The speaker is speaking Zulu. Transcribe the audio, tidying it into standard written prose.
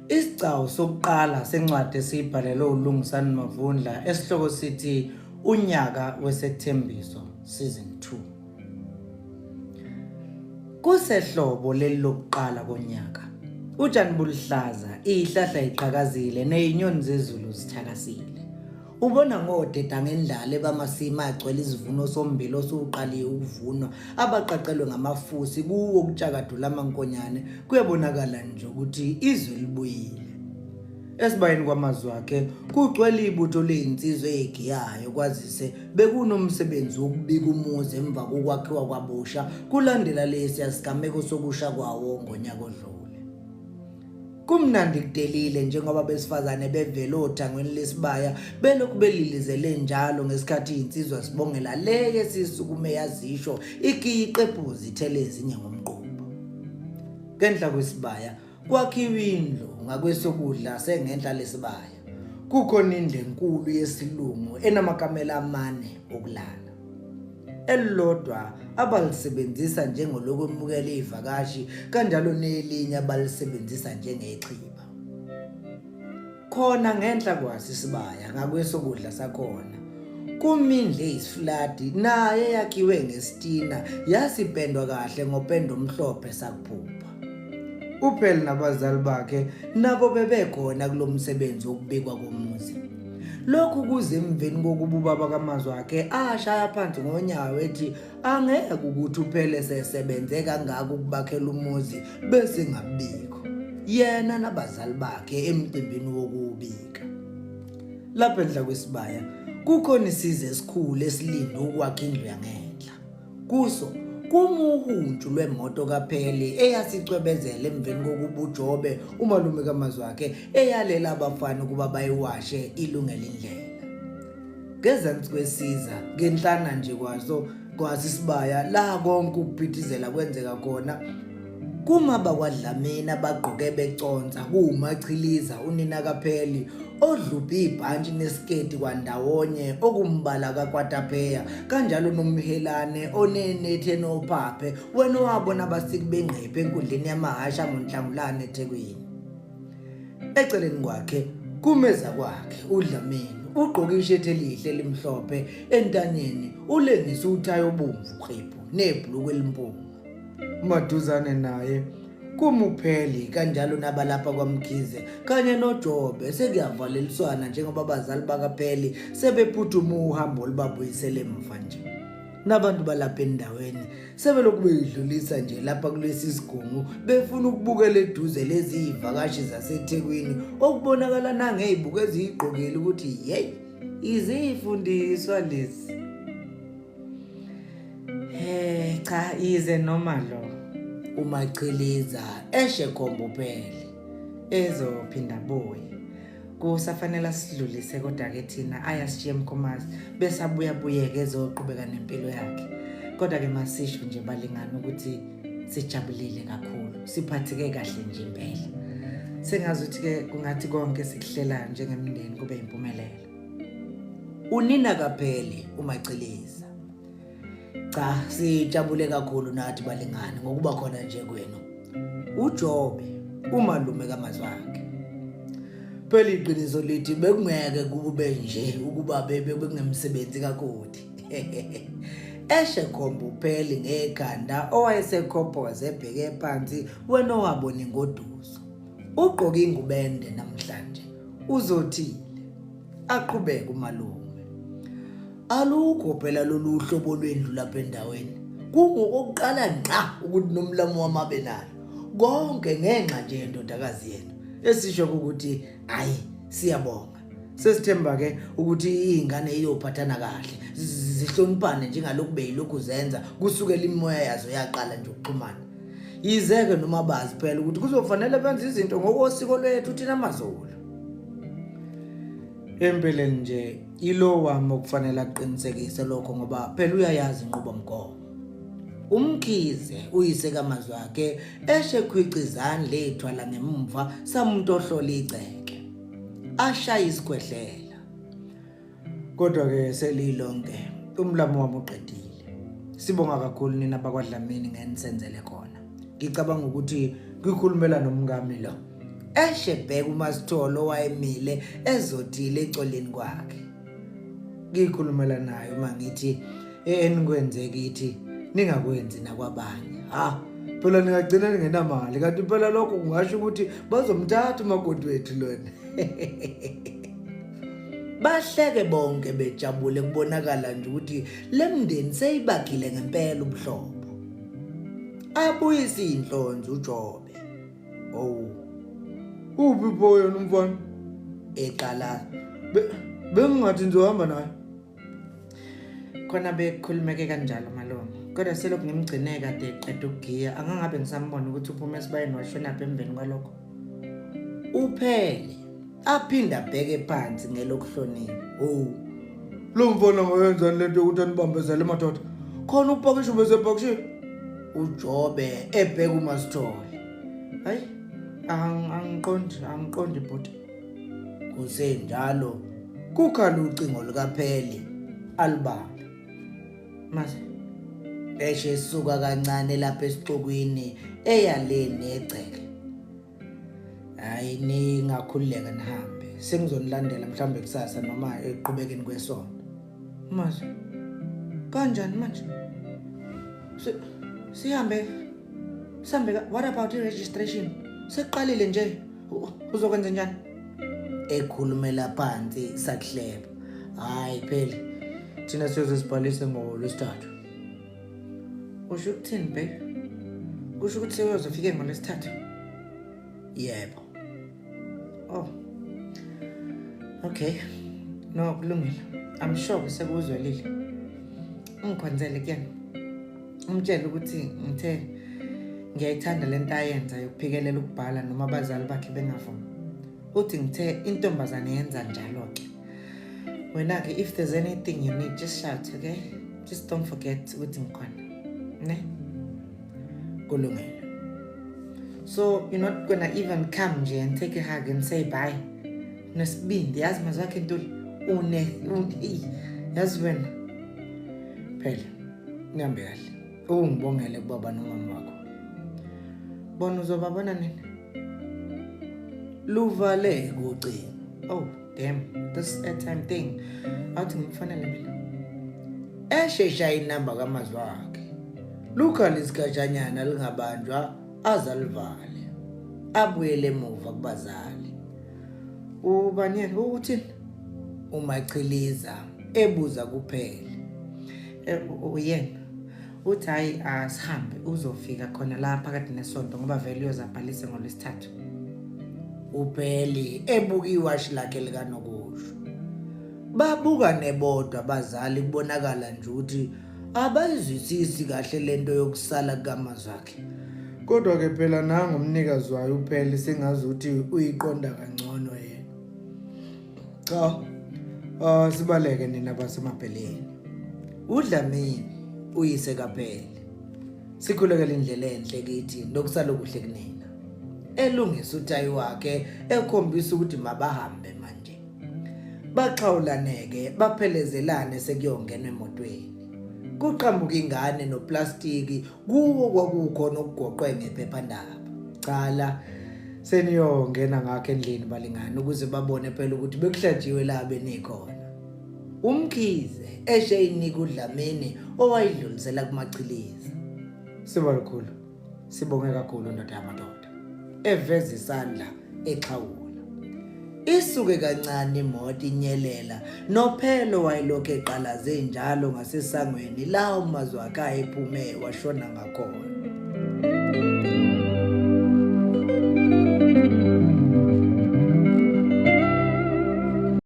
Isigcawu sokuqala sencwadi esiyibhalelwe uLungisani Mavundla esihloko sithi Unyaka Wesethembiso Season 2. Kusehlobo leli lokuqala konyaka. Utshani buluhlaza, izihlahla ziqhakazile nezinyoni zezulu zithakasile. Ubona ngodeda ngendlala bamasima agcwele isivuno sombili osuqaliwe ukuvunwa abaqaqelwe ngamafusi kuwo ukutshakadula amankonyane kuyabonakala nje ukuthi izwe libuyile. Esibayeni kwamazwi akhe kugcwele ibutho lezinsizwe ezigiyayo kwazise bekunomsebenzi wokubika umuzi emva kokwakhiwa kwabusha kulandela lesi yasigameko sokusha kwawo ngonyaka odlule. Kumnandi kudelile njengoba besifazane bevele othangweni lesibaya belokhu belilizele njalo ngesikhathi izinsizwa sibongela leke sisukume yazisho iqephuzi ithele ezinye ngomqobo. Ngenhla kwesibaya kwakhiwa indlu ngakwesokudla sengenhla lesibaya. Kukhona indlu enkulu yesilungu enamakamela amane okulala. Elilodwa abalisebenzisa njengolokwemukela izivakashi kanjalo nelinye abalisebenzisa njengechiba. Khona ngenhla kwaso isibaya ngakwesokudla sakhona kumindle eyisiflati naye yakhiwe ngesitina yasipendwa kahle ngopendo omhlophe sakuphupha. Upheli nabazali bakhe nabo bebekhona kulomsebenzi wokubikwa komuzi. Lokhu kuze emveni kokuba ubaba kaMazwi akhe ashaya phansi ngonyawo ethi angeke ukuthi uphele sesebenze kangaka ukubakhela umuzi bese ngabikho yena nabazali bakhe emcimbini wokuubika. Lapha endla kwesibaya kukhona isize esikhulu esilinde ukwakha indlu yangenhla. Kuso kumuhuntshu lwemoto kaPheli eyasicwebezela emveni kokuba uJobe umalume kaMazwi akhe eyalela abafana ukuba bayiwashe ilungele indlela. Ngezansi kwesiza ngenhlana nje kwaso kwasisibaya la konke ukuphithizela kwenzeka khona kumaba kwadlamini abagqoke beconsa kumachiliza unina kaPheli odluphe ibhantshi nesiketi kwandawonye okumbala kaKwatapheya kanjalo nomhelane onenethe nophaphe wena wabona abasiki bengqephe enkundleni yamahasha ngoNhlangulane eThekwini. Eceleni kwakhe kumeza kwakhe uDlamini ugqoke ishethi elihle elimhlophe entanyeni ulengisa uthayi obomvu qhephu nebhuluku elimpunga. Maduzane naye kumuPheli kanjalo nabalapha kwaMkhize kanye noJobe sekuyavaleliswana njengoba abazali bakaPheli sebephuthuma uhambo olubabuyisele emva nje. Nabantu balapha endaweni sebelokhu beyidlulisa nje lapha kulesi sigungu befuna ukubukela eduze lezi izivakashi zaseThekwini okubonakala nangezibuko ezigqokile ukuthi hey izifundiswa lezi. Cha ize noma lo umachiliza eshekhomba uPheli ezophinda boy kusafanele sidlulise kodwa ke thina ayashiya eMkhomazi bese abuya buyeke ezoqhubeka nempilo yakhe. Kodwa ke masisho nje balingana ukuthi sijabulile kakhulu siphatheke kahle nje impela. Sengazi ukuthi ke kungathi konke sikuhlelayo njengemndeni kube impumelelo. Unina kaPheli umachiliza cha sijabule kakhulu nathi balingani ngokuba khona nje kwenu. uJobe umalume kaMazwi akhe phela iqiniso lithi bekungeke kube nje ukuba bekungemsebenzi kakhodi. Eshekhomba uPheli ngekhanda owayesekhophoze ebheke phansi wena wabona ingoduso. Ugqoke ingubende namhlanje uzothile aqhubeka umalume. Alukho phela lolu hlobo lwendlu lapha endaweni kungokuqala ngqa ukuthi nomlamo wamabenalo konke ngenxa nje indodakazi yena esisho ukuthi hayi siyabonga sesithemba ke ukuthi izingane iyophathana kahle zihloniphane njengalokhu beyilokhu zenza kusukela imoya yazo yaqala nje ukuxhumana. Yizeke noma bazi phela ukuthi kuzofanele benze izinto ngokosiko lwethu thina amaZulu. Empeleni nje ilo wami okufanele aqinisekise lokho ngoba phela uyayazi inqubomgomo. UMkhize uyise kaMazwi akhe eshekhwicizana lethwala ngemumva samuntu ohlola igceke ashaya isikhwehlela. Kodwa ke selilonke umlamo wami uqedile. Sibonga kakhulu nina bakwaDlamini ngenisenzele khona. Ngicabanga ukuthi ngikhulumela nomngami lo eshebheka uMasitholo wayemile ezothile ecoleni kwakhe. Ngikhulumela naye uma ngithi enikwenze kithi ningakwenzi nakwabanye. Phela ningagcina ningenamali kanti phela lokho kungasho ukuthi bazomthatha umakoti wethu lona. Bahleke bonke bejabule kubonakala nje ukuthi lemndeni seyibakhile ngempela ubuhlobo. Abuyisa inhlonze uJobe. Uphi boy yena umfana? Eqala bengingathi ngizohamba naye. Khona bekhulumeke kanjalo malume. Kodwa selokhu ngimgcine kade eqeda ukugiya angangabe ngisambona ukuthi uphuma esibayeni washona apha emveni kwalokho. Uphele aphinda abheke phansi ngelokuhlonipha. Lo mfana ngoyenza lento ukuthi anibambezele madoda. Khona upakisho bese pakishe. uJobe ebheka uMasithole. Hayi, angiqondi bhuti. Kusenjalo kukhala ucingo likaPheli alibamba. Mase eshe suka kancane lapha esixukwini eyaleni egceke. Hayi ningakhululeka nihambe. Sengizonilandela mhlambe kusasa noma eqhubekeni kwesonto. Mase kanjani manje? Sihambe what about i-registration? Seqalile nje. Uzokwenza njani? Ekhulumela phansi sakuhleba. Hayi phela thina sizosibhalisa ngoLwesithathu. Usho ukuthini babe? Kusho ukuthi sewuzofika ngoLwesithathu? Yebo. Oh. Okay. No kulungile. I'm sure sekuzwelile. Ungikhonzele kuyena. Umtshela ukuthi ngithe ngiyayithanda lento ayenza yokuphikelela ukubhala noma abazali bakhe bengavumi. Uthi ngithe intombazane yenza njalo ke. Wena ke if there's anything you need just shout, okay? Just don't forget ukuthi ngikhona. Ne? Kulungile. So you're not gonna even come nje and take a hug and say bye. Nesibindi yazi mazakhe ntuli yazi wena. Phela nihambe kahle. Ungibongele kubaba nomama wakho. Bona uzobabona nini? Luvale kucingo. Oh damn, this time thing. Awuthi ngimfanele mina. Eshesha inamba kamazwi wakhe. Lukhala isikhatshanyana lingabanjwa azalivale. Abuyele emuva kubazali. Ubani uthini? Umachiliza ebuza kuphela. Uyena uthi hayi asihambe uzofika khona la phakathi nesonto ngoba vele uyozabhalisa ngoLwesithathu. Upheli ebuka iwashi lakhe likanokusho. Babuka nebodwa abazali kubonakala nje ukuthi abayizwisisi kahle lento yokusala kamazwi wakhe. Kodwa ke phela nangu umnikazi wayo upheli sengazi ukuthi uyiqonda kangcono yena. Cha. Sibaleke nina basemapheleni. Udlamini uyise kaPheli. Sikhulekela indlela enhle kithi nokusala okuhle kunina. Elungisa uthayi wakhe ekhombisa ukuthi mabahambe manje. Baxhawulaneke baphelezelane sekuyongena emotweni. Kuqhamuka ingane noplastiki kuwo kwakukhona okugoqwe ngephephandaba. Cala seniyongena ngakho endlini balingana ukuze babone phela ukuthi bekuhlajiwe la benikhona. Umkhize esheyinika uDlamini owayidlulisela kumachiliza. Sibalikhulu. Sibonge kakhulu ndoda yamadoda. Eveza isandla exhawula. Isuke kancane imoto inyelela noPhelo wayilokho eqalaze njalo ngasesangweni la umazwi wakhe ephume washona ngakhona.